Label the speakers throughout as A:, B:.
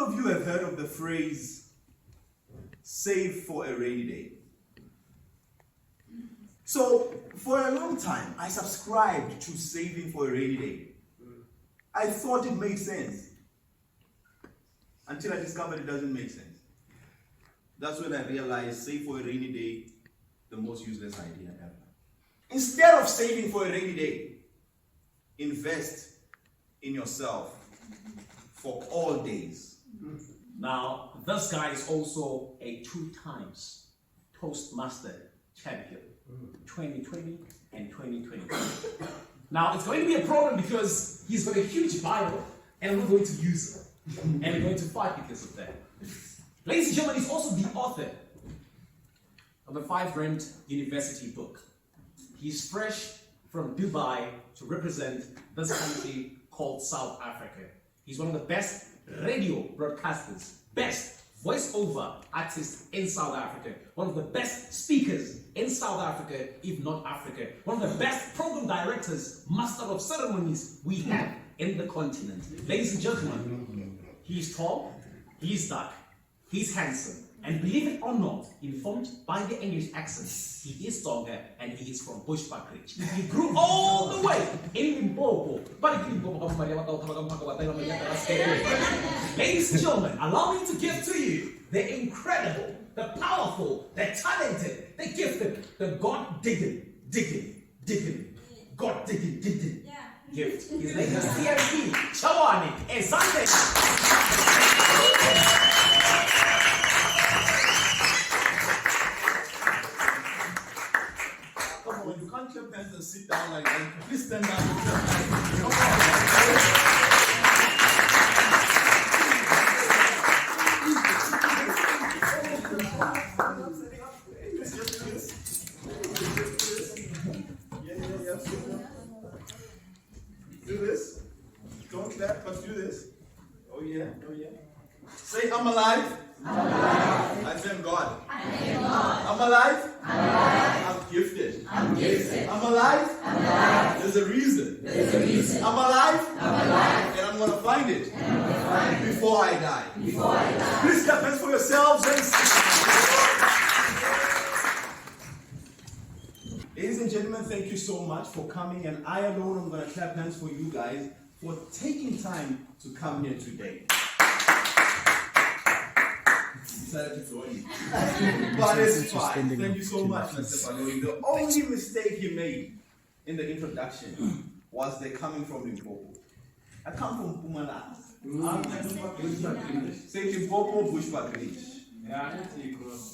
A: of you have heard of the phrase, save for a rainy day? So, for a long time, I subscribed to saving for a rainy day. I thought it made sense. Until I discovered it doesn't make sense. That's when I realized save for a rainy day, the most useless idea ever. Instead of saving for a rainy day, invest in yourself for all days.
B: Now, this guy is also a 2 times Toastmaster champion, 2020 and 2021. Now, it's going to be a problem because he's got a huge Bible and I'm not going to use it. And we're going to fight because of that. Ladies and gentlemen, he's also the author of a 5 university book. He's fresh from Dubai to represent this country called South Africa. He's one of the best radio broadcasters, best voiceover artists in South Africa, one of the best speakers in South Africa, if not Africa, one of the best program directors, master of ceremonies we have in the continent. Ladies and gentlemen, he's tall, he's dark, he's handsome, and believe it or not, informed by the English accent, he is stronger and he is from Bushbuckridge. He grew all the way in Limpopo. Ladies and gentlemen, allow me to give to you the incredible, the powerful, the talented, the gifted, the God-digging, God-digging gift. His name is TMP Chawani Asante.
A: You can't clap hands and sit down like that. Please stand up and clap hands. Do this. Don't clap, but do this. Oh yeah. Say, I'm alive. I thank God. I'm alive. I'm gifted. I'm alive. There's a reason. I'm alive. And I'm going to find it. Before I die. Please clap hands for yourselves. Ladies and gentlemen, thank you so much for coming. And I alone am going to clap hands for you guys for taking time to come here today. But it's fine. Thank you so much, Mr. Baloi. The only mistake he made in the introduction was they're coming from Limpopo. I come from Mpumalanga. Say Limpopo, Bushbuckridge.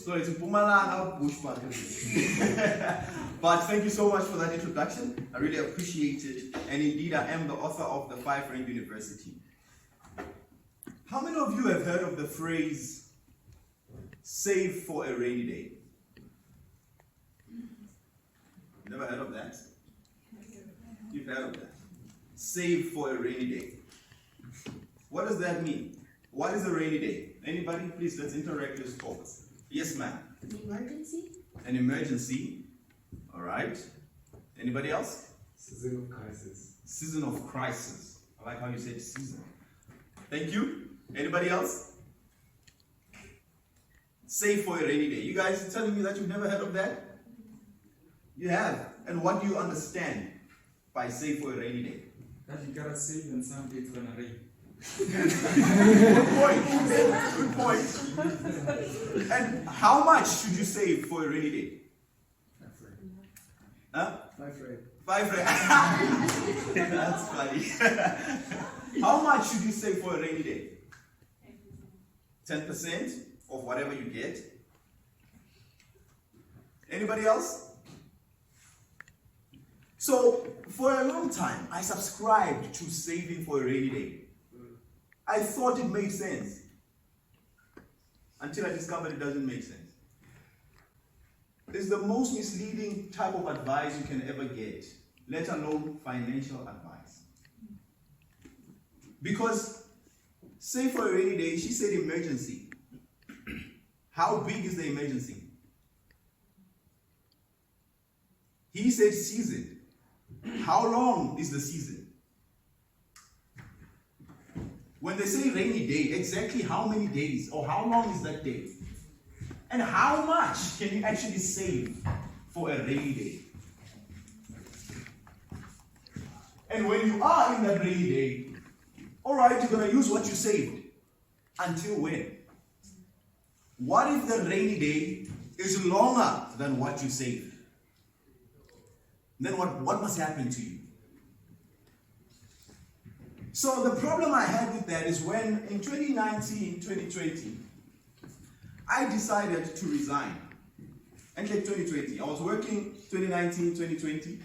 A: So it's Mpumalanga, Bushbuckridge. But thank you so much for that introduction. I really appreciate it. And indeed, I am the author of the 5 University. How many of you have heard of the phrase, save for a rainy day? Never heard of that? You've heard of that? Save for a rainy day. What does that mean? What is a rainy day? Anybody? Please, let's interact with folks. Yes, ma'am.
C: An emergency?
A: An emergency. All right. Anybody else?
D: Season of crisis.
A: Season of crisis. I like how you said season. Thank you. Anybody else? Save for a rainy day. You guys are telling me that you've never heard of that? You have. And what do you understand by save for a rainy day?
D: That you gotta save and someday it's gonna rain.
A: Good point. And how much should you save for a rainy day?
D: 5 rand.
A: 5 rand. That's funny. How much should you save for a rainy day? 10% of whatever you get. Anybody else? So, for a long time, I subscribed to saving for a rainy day. I thought it made sense. Until I discovered it doesn't make sense. It's the most misleading type of advice you can ever get, let alone financial advice. Because, save for a rainy day, she said emergency. How big is the emergency? He said season. How long is the season? When they say rainy day, exactly how many days or how long is that day? And how much can you actually save for a rainy day? And when you are in that rainy day, all right, you're going to use what you saved. Until when? What if the rainy day is longer than what you saved? Then what must happen to you? So the problem I had with that is when in 2019, 2020, I decided to resign. And like 2020, I was working 2019, 2020.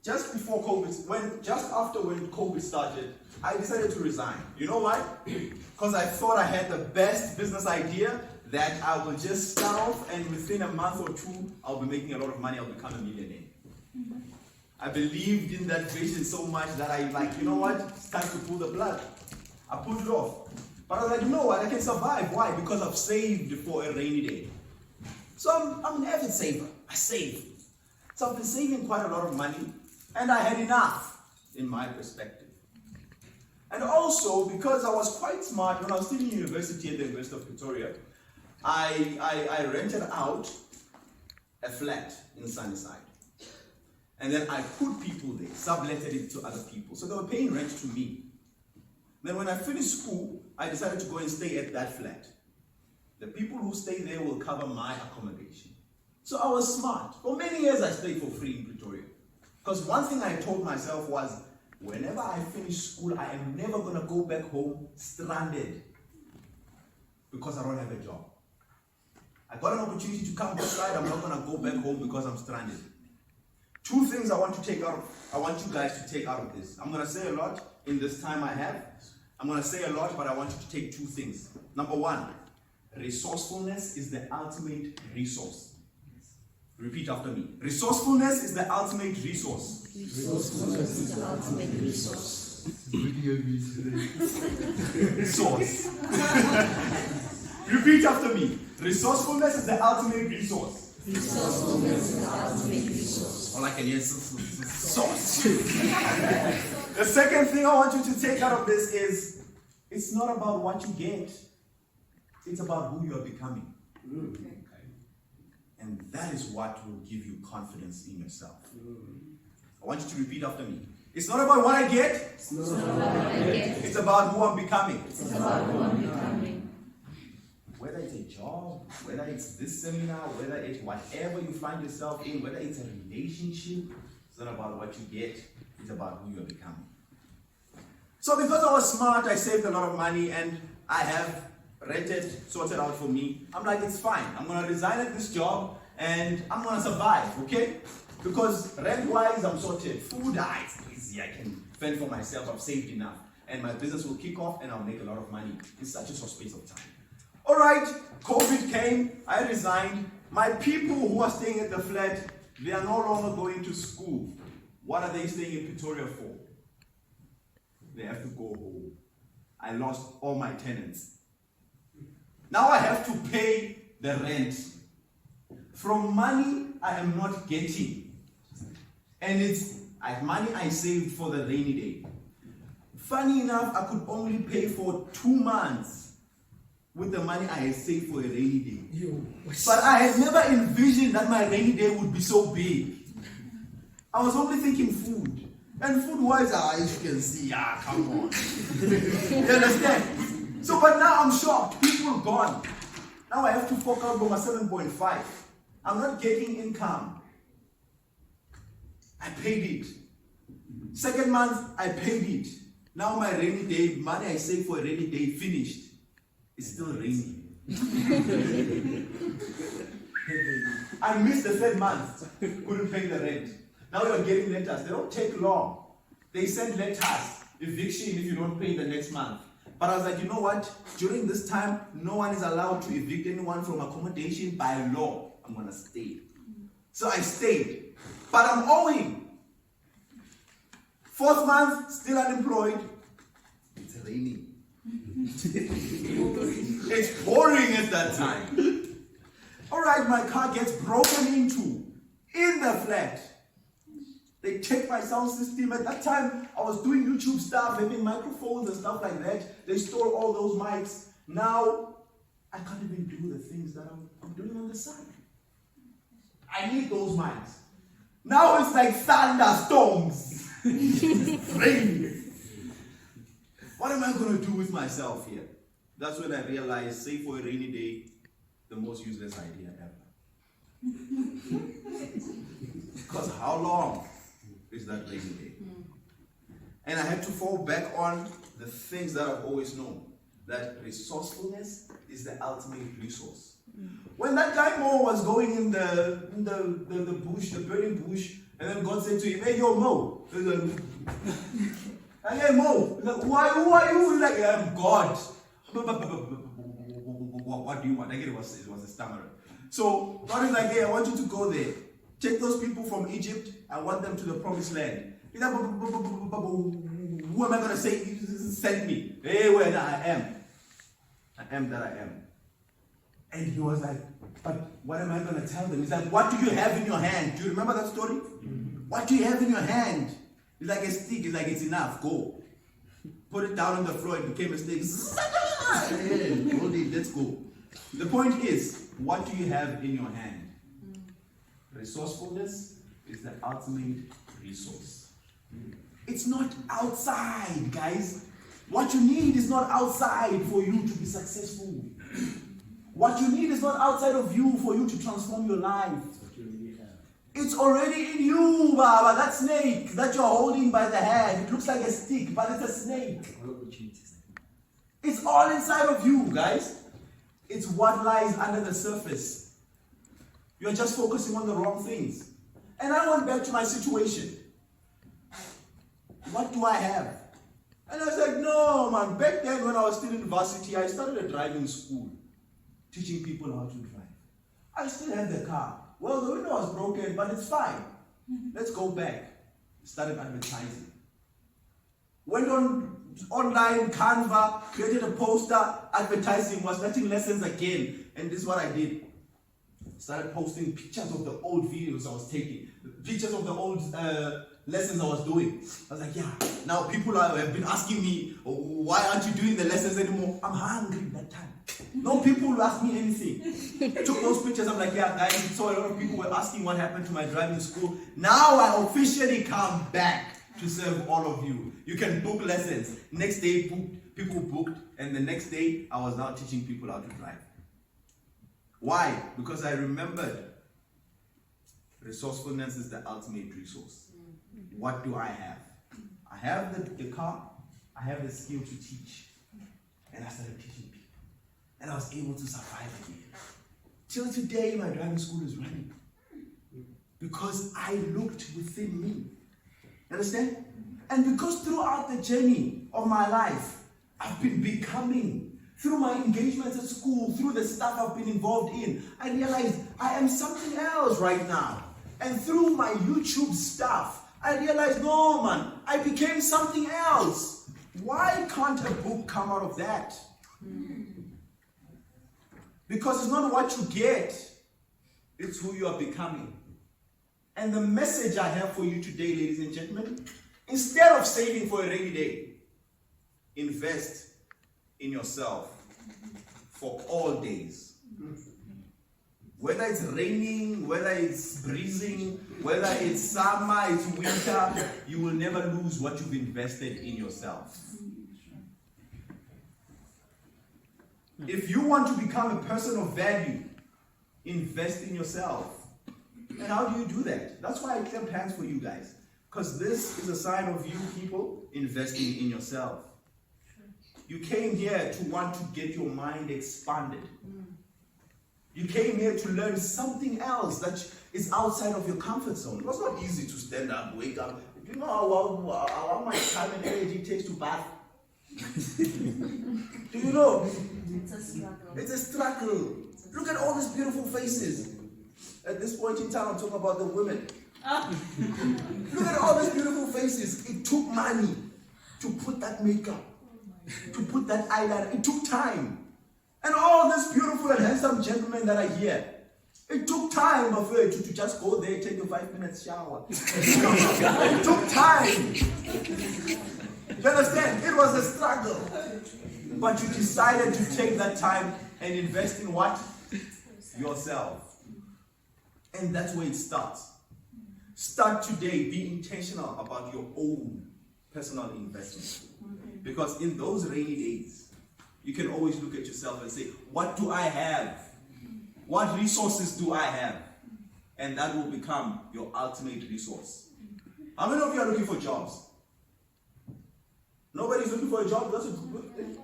A: Just before COVID, just after when COVID started, I decided to resign. You know why? Because I thought I had the best business idea that I will just start off and within a month or two, I'll be making a lot of money, I'll become a millionaire. I believed in that vision so much that I you know what? It's time to pull the plug. I pulled it off. But I was like, you know what? I can survive. Why? Because I've saved for a rainy day. So I'm an avid saver. I save. So I've been saving quite a lot of money. And I had enough, in my perspective. And also, because I was quite smart, when I was still in university at the University of Pretoria, I rented out a flat in Sunnyside. And then I put people there, subletted it to other people. So they were paying rent to me. Then when I finished school, I decided to go and stay at that flat. The people who stay there will cover my accommodation. So I was smart. For many years I stayed for free in Pretoria. Because one thing I told myself was, whenever I finish school, I am never going to go back home stranded. Because I don't have a job. I got an opportunity to come this side, I'm not going to go back home because I'm stranded. Two things I want you guys to take out of this. I'm going to say a lot in this time I have. I'm going to say a lot, but I want you to take two things. Number one, resourcefulness is the ultimate resource. Repeat after me. Resourcefulness is the ultimate resource.
C: Resourcefulness is the ultimate resource.
A: Source. Repeat after me. Resourcefulness is the ultimate resource.
C: Resourcefulness is the ultimate resource.
A: All I can hear is source. The second thing I want you to take out of this is, it's not about what you get, it's about who you are becoming. And that is what will give you confidence in yourself. I want you to repeat after me. It's not about what I get, it's about who I'm becoming.
C: It's about who I'm becoming.
A: Whether it's a job, whether it's this seminar, whether it's whatever you find yourself in, whether it's a relationship, it's not about what you get, it's about who you're becoming. So because I was smart, I saved a lot of money and I have rented, sorted out for me. I'm like, it's fine. I'm going to resign at this job and I'm going to survive, okay? Because rent-wise, I'm sorted. Food, it's easy. I can fend for myself. I've saved enough. And my business will kick off and I'll make a lot of money in such a short space of time. All right, COVID came. I resigned. My people who are staying at the flat, they are no longer going to school. What are they staying in Pretoria for? They have to go home. I lost all my tenants. Now I have to pay the rent from money I am not getting. And it's money I saved for the rainy day. Funny enough, I could only pay for 2 months with the money I had saved for a rainy day. But I had never envisioned that my rainy day would be so big. I was only thinking food. And food-wise, as you can see, come on. You understand? So, but now I'm shocked. People gone. Now I have to fork out over 7.5. I'm not getting income. I paid it. Second month, I paid it. Now my rainy day, money I saved for a rainy day finished. It's still raining. I missed the third month. Couldn't pay the rent. Now you're getting letters. They don't take long. They send letters, eviction if you don't pay the next month. But I was like, you know what? During this time, no one is allowed to evict anyone from accommodation by law. I'm going to stay. So I stayed. But I'm owing. Fourth month, still unemployed. It's raining. It's pouring at that time. All right, my car gets broken into in the flat. They checked my sound system. At that time, I was doing YouTube stuff, having microphones and stuff like that. They store all those mics. Now, I can't even do the things that I'm doing on the side. I need those mics. Now it's like thunderstorms. Rain. What am I going to do with myself here? That's when I realized, save for a rainy day, the most useless idea ever. Because how long is that rainy day? And I had to fall back on the things that I've always known. That resourcefulness is the ultimate resource. When that guy Mo was going in the bush, the burning bush, and then God said to him, "Hey, yo, Mo." He's like, "Hey, Mo." He's like, who are you? He's like, "I'm God." What do you want? I get it was a stammerer. So God is like, "Hey, I want you to go there. Take those people from Egypt. I want them to the promised land." He's like, "Who am I going to say sent me?" "Hey, well, I am. I am that I am." And he was like, "But what am I going to tell them?" He's like, "What do you have in your hand?" Do you remember that story? What do you have in your hand? It's like a stick. It's like, "It's enough. Go." Put it down on the floor. It became a stick. Hold it. Let's go. The point is, what do you have in your hand? Resourcefulness is the ultimate resource. It's not outside, guys. What you need is not outside for you to be successful. What you need is not outside of you for you to transform your life. It's already in you, Baba. That snake that you're holding by the hand, it looks like a stick, but it's a snake. It's all inside of you, guys. It's what lies under the surface. You're just focusing on the wrong things. And I went back to my situation. What do I have? And I was like, no, man. Back then, when I was still in university, I started a driving school, teaching people how to drive. I still had the car. Well, the window was broken, but it's fine. Let's go back. Started advertising. Went on online, Canva, created a poster, advertising, was starting lessons again. And this is what I did. Started posting pictures of the old videos I was taking, pictures of the old lessons I was doing. I was like, yeah, now people have been asking me, why aren't you doing the lessons anymore? I'm hungry that time. No people will ask me anything. Took those pictures, I'm like, yeah, guys, so a lot of people were asking what happened to my driving school. Now I officially come back to serve all of you. You can book lessons. Next day, people booked, and the next day, I was now teaching people how to drive. Why? Because I remembered resourcefulness is the ultimate resource. What do I have? I have the car, I have the skill to teach, and I started teaching people. And I was able to survive again. Till today, my driving school is running. Because I looked within me. Understand? And because throughout the journey of my life, I've been becoming, through my engagements at school, through the stuff I've been involved in, I realized I am something else right now. And through my YouTube stuff, I realized, no man, I became something else. Why can't a book come out of that? Because it's not what you get, it's who you are becoming. And the message I have for you today, ladies and gentlemen, instead of saving for a rainy day, invest in yourself for all days. Whether it's raining, whether it's breezing, whether it's summer, it's winter, you will never lose what you've invested in yourself. If you want to become a person of value, invest in yourself. And how do you do that? That's why I clapped hands for you guys. Because this is a sign of you people investing in yourself. You came here to want to get your mind expanded. You came here to learn something else that is outside of your comfort zone. It was not easy to stand up, wake up. You know how much time and energy it takes to bath? Do you know?
C: It's a struggle.
A: It's a struggle. Look at all these beautiful faces. At this point in time, I'm talking about the women. Look at all these beautiful faces. It took money to put that makeup, to put that eyeliner. It took time. And all these beautiful and handsome gentlemen that are here, It took time of to just go there, take your 5 minutes shower. It took time. You understand? It was a struggle. But you decided to take that time and invest in what? Yourself. And that's where it starts. Start today. Be intentional about your own personal investment. Because in those rainy days, you can always look at yourself and say, what do I have? What resources do I have? And that will become your ultimate resource. How many of you are looking for jobs? Nobody's looking for a job? That's a good thing.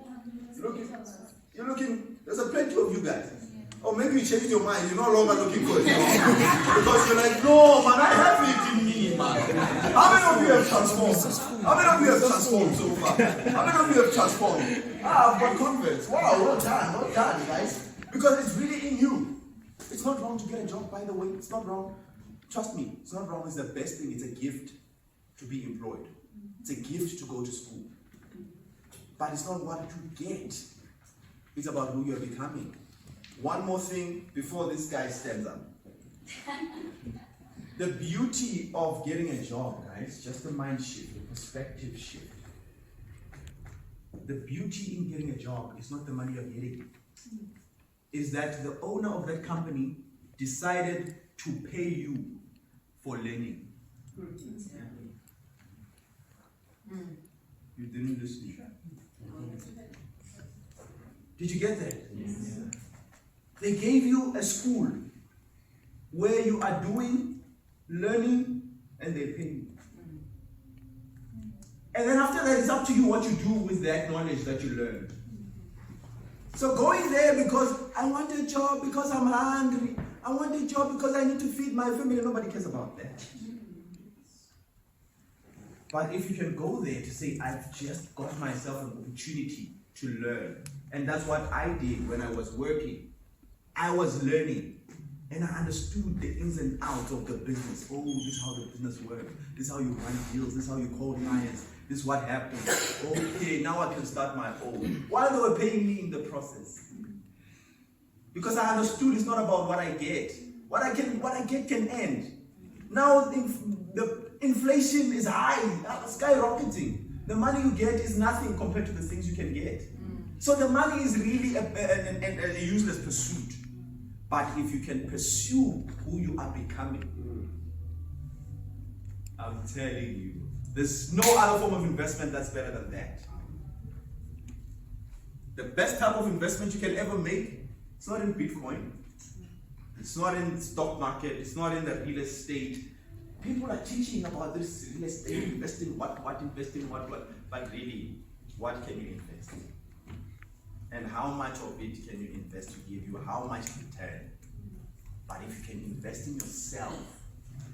A: You're looking, there's a plenty of you guys. Or maybe you changed your mind, you're no longer looking for a job. Because you're like, no, man, I have it in me, man. How many of you have transformed? How many of you have transformed so far? How many of you have transformed? I've got converts. Wow, well done, guys. Because it's really in you. It's not wrong to get a job, by the way. It's not wrong. Trust me, it's not wrong. It's the best thing. It's a gift to be employed. It's a gift to go to school. But it's not what you get. It's about who you're becoming. One more thing before this guy stands up. The beauty of getting a job, guys, just a mind shift, a perspective shift. The beauty in getting a job is not the money you're getting. Is that the owner of that company decided to pay you for learning. You didn't listen. Did you get that? Yes. They gave you a school where you are doing, learning, and they pay you. And then after that, it's up to you what you do with that knowledge that you learned. So going there because I want a job, because I'm hungry, I want a job because I need to feed my family, nobody cares about that. But if you can go there to say, I've just got myself an opportunity to learn. And that's what I did when I was working. I was learning. And I understood the ins and outs of the business. Oh, this is how the business works. This is how you run deals. This is how you call clients. This is what happens. Okay, now I can start my own. While they were paying me in the process. Because I understood it's not about what I get. What I get can end. Now the inflation is high, skyrocketing. The money you get is nothing compared to the things you can get. So the money is really a useless pursuit. But if you can pursue who you are becoming, I'm telling you, there's no other form of investment that's better than that. The best type of investment you can ever make, it's not in Bitcoin, it's not in the stock market, it's not in the real estate. People are teaching about this real estate, investing what, but really, what can you invest in? And how much of it can you invest to give you how much return? But if you can invest in yourself,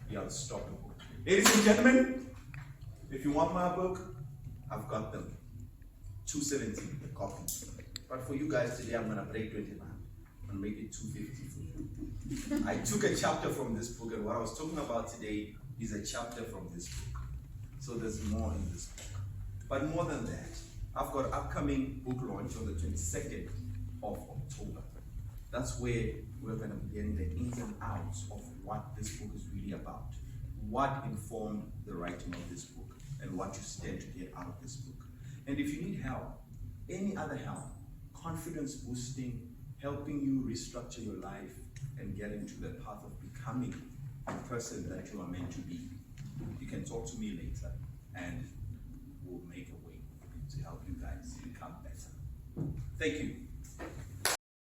A: you're unstoppable. Ladies and gentlemen, if you want my book, I've got them. $270 the copy. But for you guys today, I'm gonna break 20 man and make it $250 for you. I took a chapter from this book, and what I was talking about today is a chapter from this book. So there's more in this book. But more than that, I've got upcoming book launch on the 22nd of October. That's where we're going to be getting the ins and outs of what this book is really about. What informed the writing of this book and what you stand to get out of this book. And if you need help, any other help, confidence boosting, helping you restructure your life and get into the path of becoming the person that you are meant to be, you can talk to me later and we'll make a way to help you guys become better. Thank you.